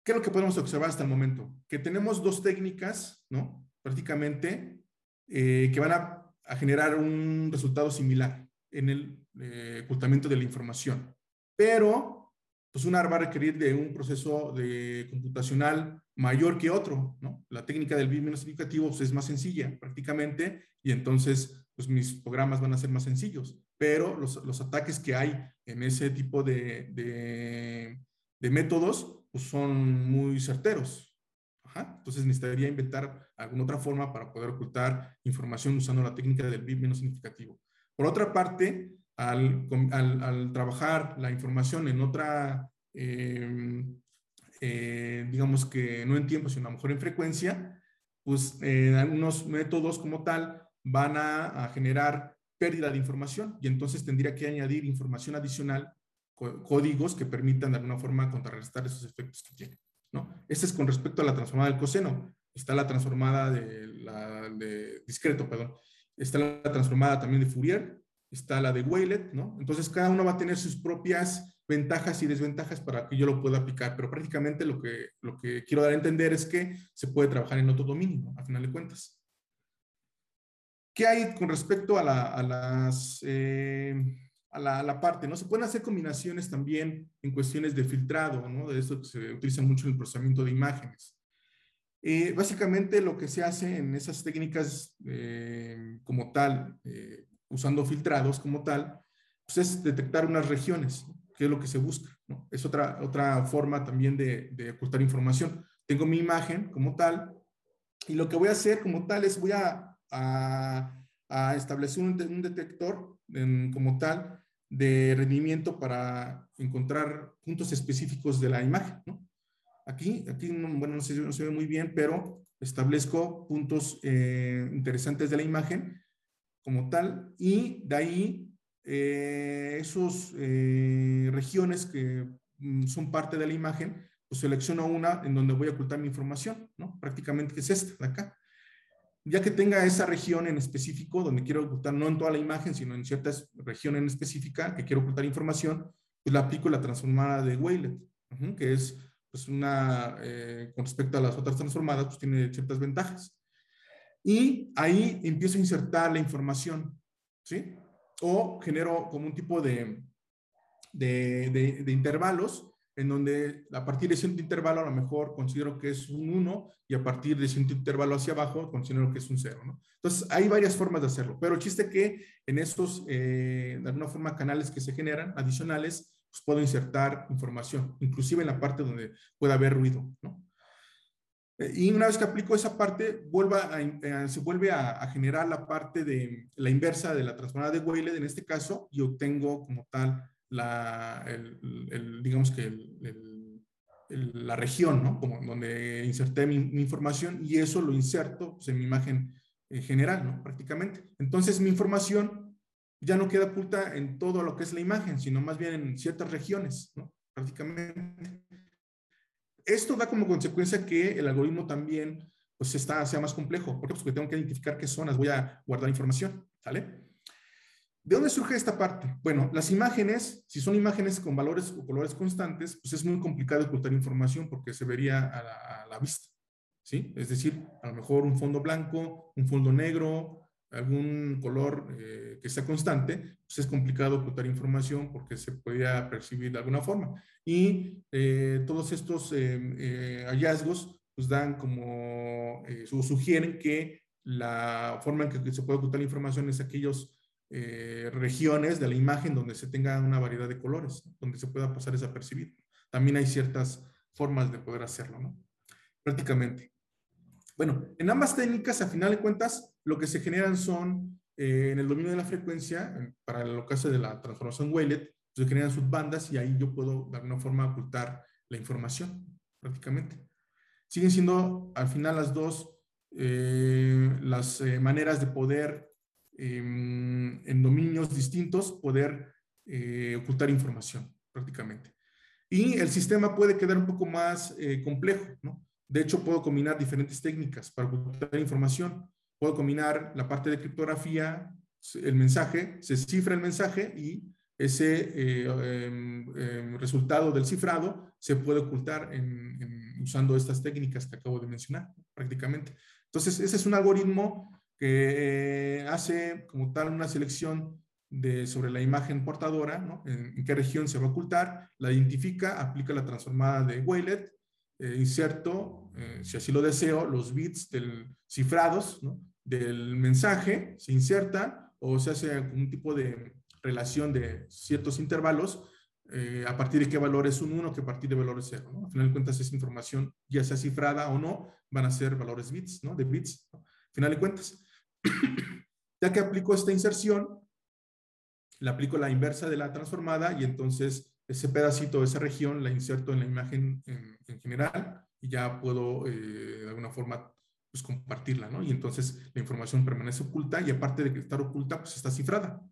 ¿qué es lo que podemos observar hasta el momento? Que tenemos dos técnicas, ¿no? Prácticamente, que van a generar un resultado similar en el ocultamiento de la información. Pero, pues una va a requerir de un proceso de computacional mayor que otro, ¿no? La técnica del bit menos significativo pues, es más sencilla prácticamente y entonces pues mis programas van a ser más sencillos. Pero los ataques que hay en ese tipo de métodos pues son muy certeros. Ajá. Entonces necesitaría inventar alguna otra forma para poder ocultar información usando la técnica del bit menos significativo. Por otra parte, al trabajar la información en otra, digamos que no en tiempo, sino a lo mejor en frecuencia, pues algunos métodos como tal van a generar pérdida de información y entonces tendría que añadir información adicional, códigos que permitan de alguna forma contrarrestar esos efectos que tiene, ¿no? Este es con respecto a la transformada del coseno. Está la transformada de discreto, perdón. Está la transformada también de Fourier, está la de Weylet, ¿no? Entonces cada uno va a tener sus propias ventajas y desventajas para que yo lo pueda aplicar, pero prácticamente lo que quiero dar a entender es que se puede trabajar en otro dominio, ¿no? A final de cuentas. ¿Qué hay con respecto a la parte, ¿no? Se pueden hacer combinaciones también en cuestiones de filtrado, ¿no? De esto que se utiliza mucho en el procesamiento de imágenes. Básicamente lo que se hace en esas técnicas como tal, usando filtrados como tal, pues es detectar unas regiones, ¿no? Que es lo que se busca, ¿no? Es otra forma también de ocultar información. Tengo mi imagen como tal y lo que voy a hacer como tal es voy a establecer un detector como tal de rendimiento para encontrar puntos específicos de la imagen, ¿no? Aquí bueno, no se ve muy bien, pero establezco puntos interesantes de la imagen como tal y de ahí esos regiones que son parte de la imagen, pues selecciono una en donde voy a ocultar mi información, ¿no? Prácticamente que es esta de acá. Ya que tenga esa región en específico donde quiero ocultar, no en toda la imagen, sino en ciertas regiones en específica que quiero ocultar información, pues la aplico la transformada de Weylet, que es pues una, con respecto a las otras transformadas, pues tiene ciertas ventajas. Y ahí empiezo a insertar la información, ¿sí? O genero como un tipo de intervalos en donde a partir de cierto intervalo a lo mejor considero que es un 1 y a partir de cierto intervalo hacia abajo considero que es un 0, ¿no? Entonces hay varias formas de hacerlo, pero el chiste que en estos, de alguna forma, canales que se generan adicionales, pues puedo insertar información, inclusive en la parte donde pueda haber ruido, ¿no? Y una vez que aplico esa parte, se vuelve a generar la parte de la inversa de la transformada de Weylet en este caso y obtengo como tal digamos que la región, ¿no? Como donde inserté mi información y eso lo inserto pues, en mi imagen general, ¿no? Prácticamente. Entonces mi información ya no queda oculta en todo lo que es la imagen, sino más bien en ciertas regiones, ¿no? Prácticamente. Esto da como consecuencia que el algoritmo también pues, sea más complejo. ¿Por qué? Porque tengo que identificar qué zonas voy a guardar información, ¿sale? ¿De dónde surge esta parte? Bueno, las imágenes, si son imágenes con valores o colores constantes, pues es muy complicado ocultar información porque se vería a la vista, ¿sí? Es decir, a lo mejor un fondo blanco, un fondo negro, algún color que sea constante, pues es complicado ocultar información porque se podría percibir de alguna forma. Y todos estos hallazgos pues dan como, sugieren que la forma en que se puede ocultar la información es aquellos regiones de la imagen donde se tenga una variedad de colores, ¿no? Donde se pueda pasar desapercibido. También hay ciertas formas de poder hacerlo, ¿no? Prácticamente. Bueno, en ambas técnicas, a final de cuentas, lo que se generan son, en el dominio de la frecuencia, para el caso de la transformación wavelet, se generan subbandas y ahí yo puedo de alguna forma ocultar la información, prácticamente. Siguen siendo al final las dos las maneras de poder en dominios distintos poder ocultar información prácticamente. Y el sistema puede quedar un poco más complejo, ¿no? De hecho, puedo combinar diferentes técnicas para ocultar información. Puedo combinar la parte de criptografía, el mensaje, se cifra el mensaje y ese resultado del cifrado se puede ocultar usando estas técnicas que acabo de mencionar, prácticamente. Entonces, ese es un algoritmo que hace como tal una selección sobre la imagen portadora, ¿no? En qué región se va a ocultar, la identifica, aplica la transformada de wavelet, inserto, si así lo deseo, los bits cifrados, ¿no? Del mensaje, se inserta o se hace un tipo de relación de ciertos intervalos a partir de qué valor es un 1, que a partir de valor es 0, ¿no? Al final de cuentas, esa información, ya sea cifrada o no, van a ser valores bits, ¿no? De bits, ¿no? Al final de cuentas. Ya que aplico esta inserción, le aplico la inversa de la transformada y entonces ese pedacito, esa región, la inserto en la imagen en general y ya puedo de alguna forma pues compartirla, ¿no? Y entonces la información permanece oculta y aparte de que estar oculta, pues está cifrada.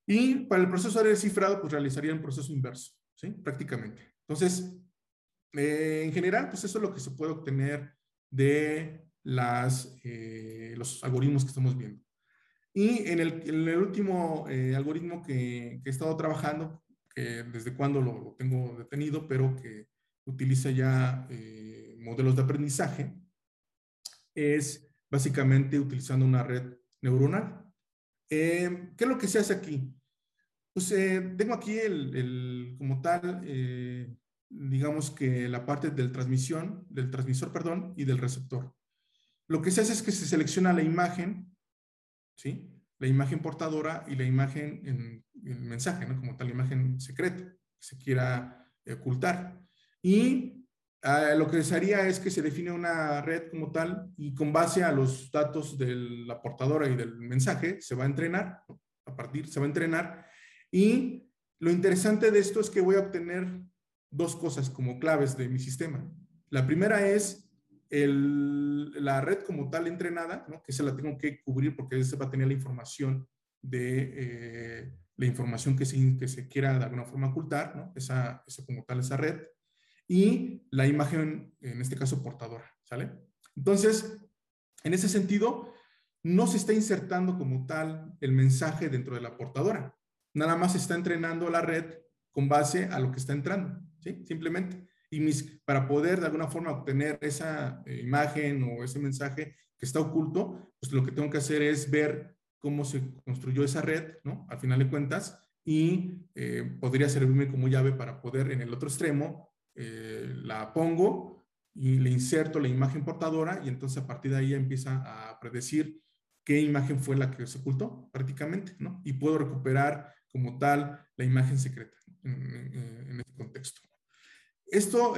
Y para el proceso de cifrado, pues realizaría un proceso inverso, ¿sí? Prácticamente. Entonces, en general, pues eso es lo que se puede obtener de los algoritmos que estamos viendo. Y en el último algoritmo que he estado trabajando, que desde cuando lo tengo detenido, pero que utiliza ya modelos de aprendizaje, es básicamente utilizando una red neuronal. ¿Qué es lo que se hace aquí? Pues tengo aquí como tal, digamos que la parte del transmisor, perdón, y del receptor. Lo que se hace es que se selecciona la imagen, ¿sí? La imagen portadora y la imagen en el mensaje, ¿no? Como tal, la imagen secreta que se quiera ocultar. Y lo que se haría es que se define una red como tal y con base a los datos de la portadora y del mensaje se va a entrenar, ¿no? Se va a entrenar. Y lo interesante de esto es que voy a obtener dos cosas como claves de mi sistema. La primera es la red como tal entrenada, ¿no? Que se la tengo que cubrir porque ese va a tener la información de la información que se quiera de alguna forma ocultar, ¿no? Esa como tal, esa red. Y la imagen, en este caso, portadora, ¿sale? Entonces, en ese sentido, no se está insertando como tal el mensaje dentro de la portadora. Nada más se está entrenando la red con base a lo que está entrando, ¿sí? Simplemente. Y para poder de alguna forma obtener esa imagen o ese mensaje que está oculto, pues lo que tengo que hacer es ver cómo se construyó esa red, ¿no? Al final de cuentas, y podría servirme como llave para poder en el otro extremo, la pongo y le inserto la imagen portadora y entonces a partir de ahí empieza a predecir qué imagen fue la que se ocultó prácticamente, ¿no? Y puedo recuperar como tal la imagen secreta en este contexto. Esto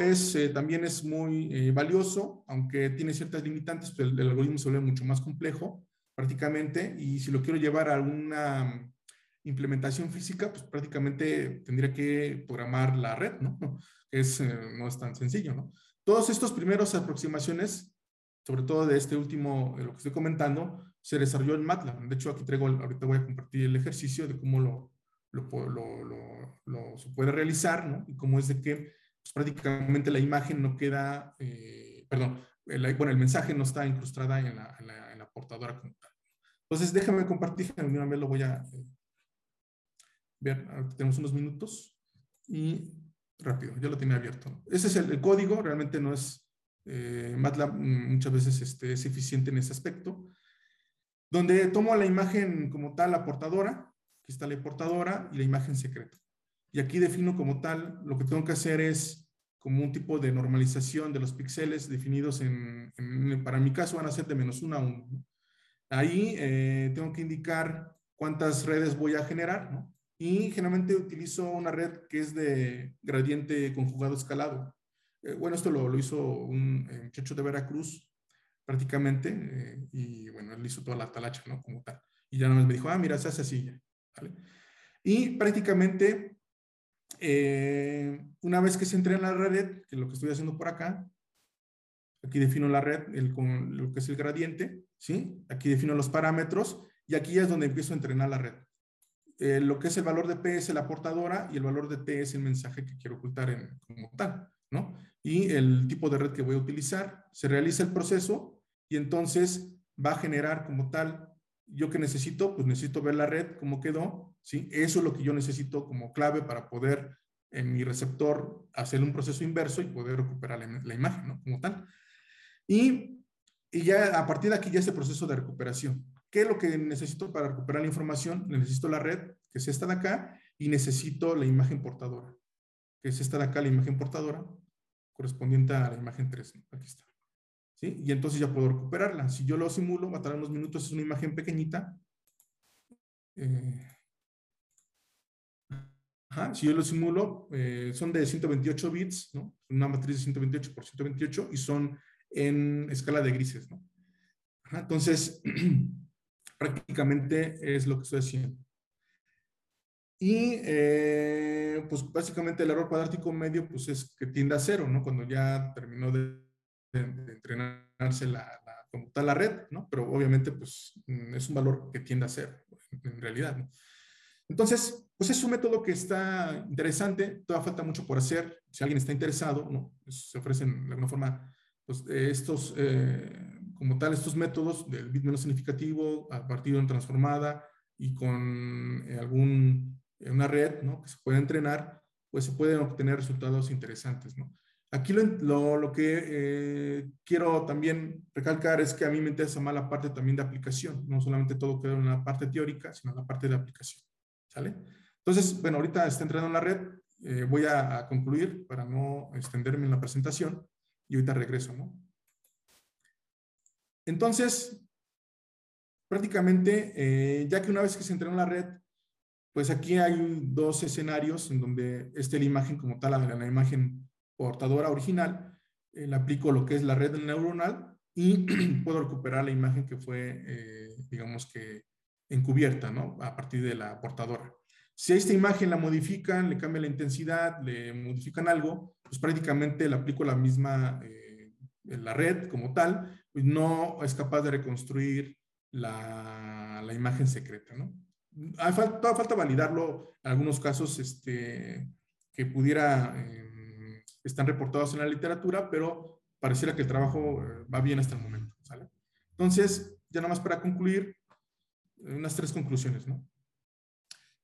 también es muy valioso, aunque tiene ciertas limitantes, pero el algoritmo se vuelve mucho más complejo prácticamente, y si lo quiero llevar a una implementación física, pues prácticamente tendría que programar la red, ¿no? No es tan sencillo, ¿no? Todos estos primeros aproximaciones, sobre todo de este último, lo que estoy comentando, se desarrolló en MATLAB. De hecho, aquí ahorita voy a compartir el ejercicio de cómo se puede realizar, ¿no? Y cómo es de que pues, prácticamente la imagen no queda, perdón, el mensaje no está incrustada en la portadora como tal. Entonces, déjame compartir, una vez lo voy a ver, tenemos unos minutos y rápido, ya lo tenía abierto. Ese es el código, realmente no es, MATLAB muchas veces es eficiente en ese aspecto, donde tomo la imagen como tal, la portadora, aquí está la portadora y la imagen secreta. Y aquí defino como tal, lo que tengo que hacer es como un tipo de normalización de los píxeles definidos para mi caso van a ser de -1 a 1. Ahí tengo que indicar cuántas redes voy a generar, ¿no? Y generalmente utilizo una red que es de gradiente conjugado escalado. Bueno, esto lo hizo un muchacho de Veracruz prácticamente, y bueno, él hizo toda la talacha, ¿no? Como tal. Y ya nada más me dijo, mira, se hace así ya, ¿vale? Y prácticamente, una vez que se entrena la red, que es lo que estoy haciendo por acá, aquí defino la red con lo que es el gradiente, ¿sí? Aquí defino los parámetros y aquí ya es donde empiezo a entrenar la red. Lo que es el valor de P es la portadora y el valor de T es el mensaje que quiero ocultar como tal, ¿no? Y el tipo de red que voy a utilizar. Se realiza el proceso y entonces va a generar como tal, ¿yo qué necesito? Pues necesito ver la red, cómo quedó, ¿sí? Eso es lo que yo necesito como clave para poder en mi receptor hacer un proceso inverso y poder recuperar la imagen, ¿no? Como tal. Y ya a partir de aquí ya es el proceso de recuperación. ¿Qué es lo que necesito para recuperar la información? Necesito la red, que es esta de acá, y necesito la imagen portadora, que es esta de acá, la imagen portadora, correspondiente a la imagen 3. Aquí está. ¿Sí? Y entonces ya puedo recuperarla. Si yo lo simulo, va a tardar unos minutos, es una imagen pequeñita. Si yo lo simulo, son de 128 bits, ¿no? Una matriz de 128 por 128 y son en escala de grises, ¿no? Entonces, prácticamente es lo que estoy haciendo. Y pues básicamente el error cuadrático medio pues es que tiende a cero, ¿no? Cuando ya terminó de entrenarse como tal la red, ¿no? Pero obviamente pues es un valor que tiende a cero en realidad, ¿no? Entonces, pues es un método que está interesante, todavía falta mucho por hacer. Si alguien está interesado, ¿no? Pues, se ofrecen de alguna forma pues, como tal, estos métodos del bit menos significativo a partir de una transformada y con una red, ¿no? Que se puede entrenar, pues se pueden obtener resultados interesantes, ¿no? Aquí lo que quiero también recalcar es que a mí me interesa más la parte también de aplicación, no solamente todo queda en la parte teórica, sino la parte de aplicación. ¿Sale? Entonces, bueno, ahorita está entrenando en la red. Voy a concluir para no extenderme en la presentación y ahorita regreso, ¿no? Entonces, prácticamente, ya que una vez que se entrenó en la red, pues aquí hay dos escenarios en donde la imagen como tal, la imagen portadora original, le aplico lo que es la red neuronal y puedo recuperar la imagen que fue, digamos que encubierta, ¿no? A partir de la portadora. Si a esta imagen la modifican, le cambian la intensidad, le modifican algo, pues prácticamente le aplico la misma, la red como tal, pues no es capaz de reconstruir la imagen secreta, ¿no? Todavía falta validarlo en algunos casos que están reportados en la literatura, pero pareciera que el trabajo va bien hasta el momento, ¿sale? Entonces, ya nada más para concluir, unas 3 conclusiones, ¿no?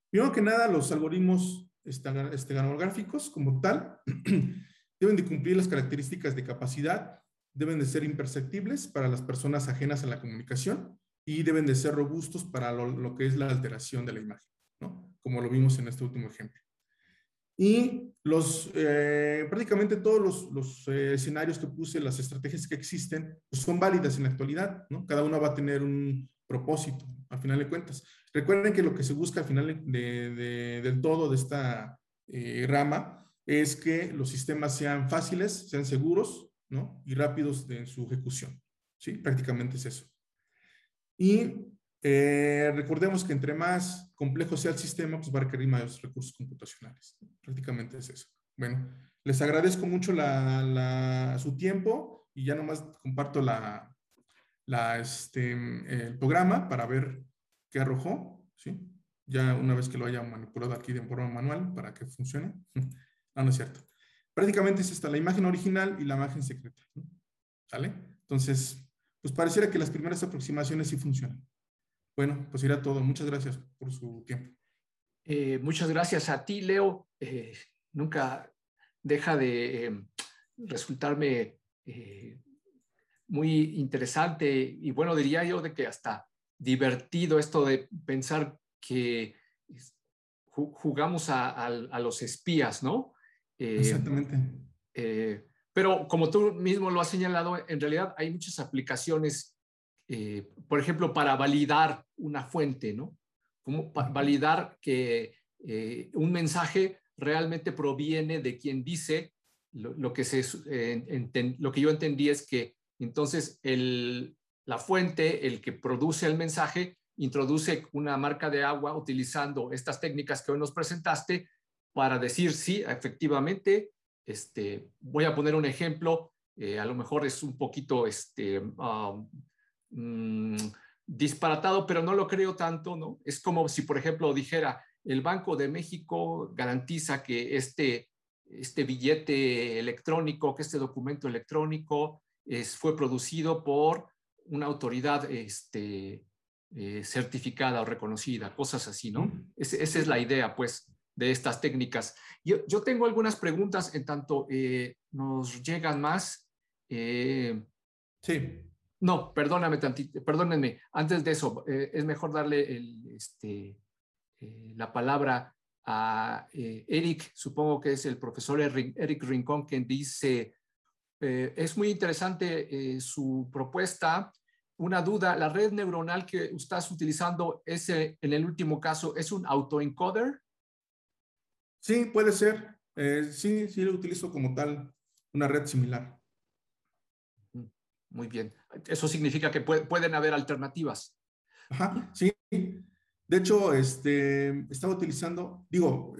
Primero que nada, los algoritmos esteganográficos como tal deben de cumplir las características de capacidad, deben de ser imperceptibles para las personas ajenas a la comunicación y deben de ser robustos para lo que es la alteración de la imagen, ¿no? Como lo vimos en este último ejemplo. Y prácticamente todos los escenarios que puse, las estrategias que existen, pues son válidas en la actualidad, ¿no? Cada una va a tener un propósito, al final de cuentas. Recuerden que lo que se busca al final del todo de esta rama es que los sistemas sean fáciles, sean seguros, ¿no? Y rápidos en su ejecución, ¿sí? Prácticamente es eso. Y recordemos que entre más complejo sea el sistema, pues va a requerir más recursos computacionales. Prácticamente es eso. Bueno, les agradezco mucho su tiempo y ya nomás comparto el programa para ver qué arrojó, ¿sí? Ya una vez que lo haya manipulado aquí de forma manual para que funcione. No, no es cierto. Prácticamente es esta, la imagen original y la imagen secreta, ¿no? ¿Sale? Entonces, pues pareciera que las primeras aproximaciones sí funcionan. Bueno, pues era todo. Muchas gracias por su tiempo. Muchas gracias a ti, Leo. Nunca deja de resultarme muy interesante y bueno, diría yo de que hasta divertido esto de pensar que jugamos a los espías, ¿no? Exactamente. Pero como tú mismo lo has señalado, en realidad hay muchas aplicaciones por ejemplo, para validar una fuente, ¿no? Como validar que un mensaje realmente proviene de quien dice lo que yo entendí es que entonces la fuente, el que produce el mensaje, introduce una marca de agua utilizando estas técnicas que hoy nos presentaste para decir sí, efectivamente, voy a poner un ejemplo, a lo mejor es un poquito disparatado, pero no lo creo tanto, ¿no? Es como si, por ejemplo, dijera, el Banco de México garantiza que este billete electrónico, que este documento electrónico fue producido por una autoridad certificada o reconocida, cosas así, ¿no? Esa es la idea, pues, de estas técnicas. Yo tengo algunas preguntas en tanto nos llegan más. Sí. No, perdóname tantito, perdónenme. Antes de eso, es mejor darle la palabra a Eric, supongo que es el profesor Eric Rincón, quien dice, es muy interesante su propuesta. Una duda, ¿la red neuronal que estás utilizando en el último caso es un autoencoder? Sí, puede ser. Sí, sí lo utilizo como tal, una red similar. Muy bien. Eso significa que pueden haber alternativas. Ajá, sí. De hecho, estaba utilizando, digo,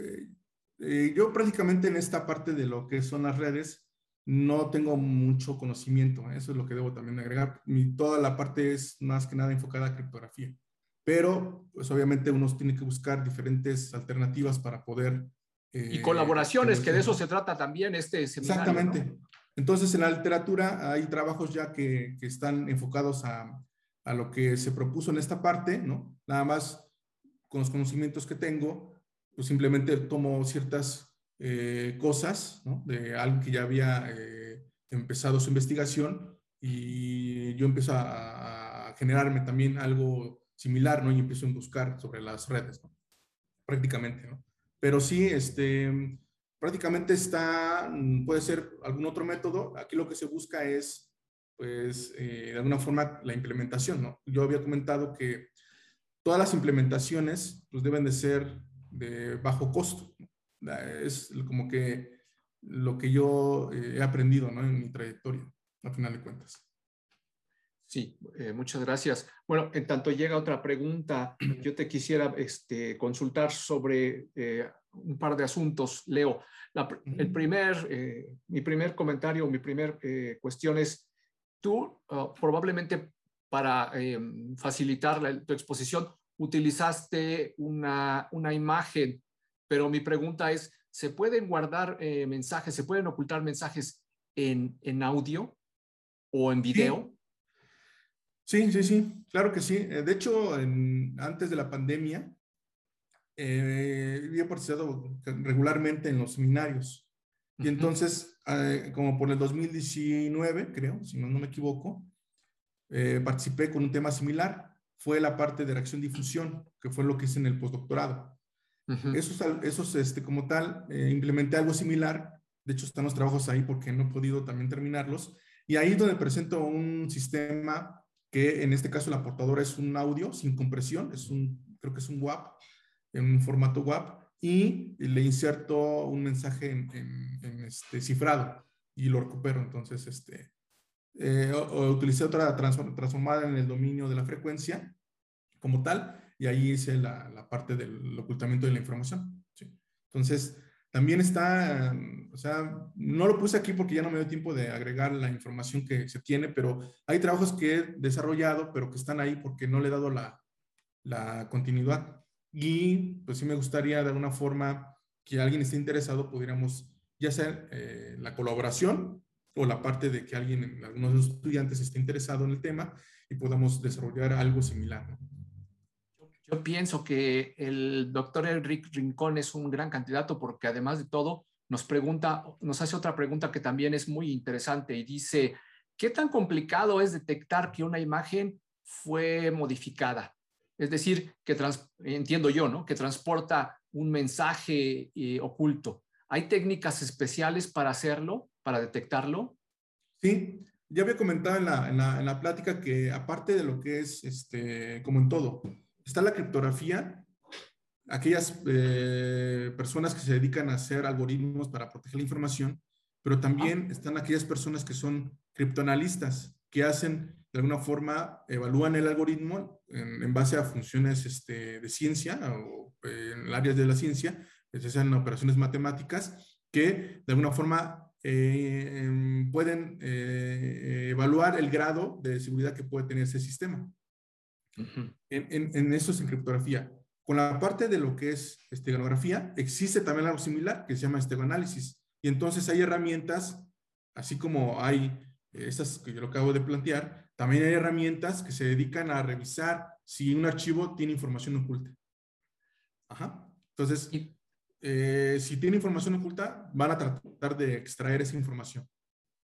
yo prácticamente en esta parte de lo que son las redes no tengo mucho conocimiento, eso es lo que debo también agregar. Toda la parte es más que nada enfocada a criptografía, pero pues obviamente uno tiene que buscar diferentes alternativas para poder Y colaboraciones, tener que de eso sentido. se trata también este seminario, ¿no? Exactamente. Entonces, en la literatura hay trabajos ya que están enfocados a lo que se propuso en esta parte, ¿no? Nada más con los conocimientos que tengo, pues simplemente tomo ciertas cosas, ¿no? De algo que ya había empezado su investigación y yo empiezo a generarme también algo similar, ¿no? Y empiezo a buscar sobre las redes, ¿no? Prácticamente, ¿no? Pero sí, prácticamente puede ser algún otro método. Aquí lo que se busca es, pues, de alguna forma la implementación, ¿no? Yo había comentado que todas las implementaciones, pues, deben de ser de bajo costo, ¿no? Es como que lo que yo he aprendido, ¿no? En mi trayectoria, al final de cuentas. Sí, muchas gracias. Bueno, en tanto llega otra pregunta, yo te quisiera consultar sobre un par de asuntos, Leo. Mi primer comentario, mi primer cuestión es, tú probablemente para facilitar tu exposición utilizaste una imagen, pero mi pregunta es, ¿se pueden guardar mensajes, se pueden ocultar mensajes en audio o en Sí, video? sí, sí, sí, claro que sí. De hecho, antes de la pandemia, había participado regularmente en los seminarios. Y entonces, como por el 2019, creo, si no me equivoco, participé con un tema similar. Fue la parte de reacción-difusión, que fue lo que hice en el postdoctorado. Como tal, implementé algo similar. De hecho, están los trabajos ahí porque no he podido también terminarlos. Y ahí es donde presento un sistema que en este caso la portadora es un audio sin compresión, creo que es un WAP, en un formato WAP, y le inserto un mensaje en cifrado y lo recupero. Entonces, utilicé otra transformada en el dominio de la frecuencia como tal, y ahí hice la parte del ocultamiento de la información. ¿Sí? Entonces, también está, o sea, no lo puse aquí porque ya no me dio tiempo de agregar la información que se tiene, pero hay trabajos que he desarrollado, pero que están ahí porque no le he dado la continuidad. Y pues sí me gustaría de alguna forma que alguien esté interesado, pudiéramos ya sea la colaboración o la parte de que algunos de los estudiantes esté interesado en el tema y podamos desarrollar algo similar, ¿no? Yo pienso que el doctor Enrique Rincón es un gran candidato porque además de todo nos hace otra pregunta que también es muy interesante y dice, ¿qué tan complicado es detectar que una imagen fue modificada? Es decir, entiendo yo, ¿no? Que transporta un mensaje oculto. ¿Hay técnicas especiales para hacerlo, para detectarlo? Sí, ya había comentado en la plática que aparte de lo que es, como en todo, está la criptografía, aquellas personas que se dedican a hacer algoritmos para proteger la información, pero también están aquellas personas que son criptoanalistas, que hacen, de alguna forma, evalúan el algoritmo en base a funciones de ciencia o en áreas de la ciencia, ya sean operaciones matemáticas, que de alguna forma pueden evaluar el grado de seguridad que puede tener ese sistema. En eso es en criptografía. Con la parte de lo que es esteganografía, existe también algo similar que se llama estegoanálisis. Y entonces hay herramientas, así como hay estas que yo lo acabo de plantear, también hay herramientas que se dedican a revisar si un archivo tiene información oculta. Ajá. Entonces, si tiene información oculta, van a tratar de extraer esa información.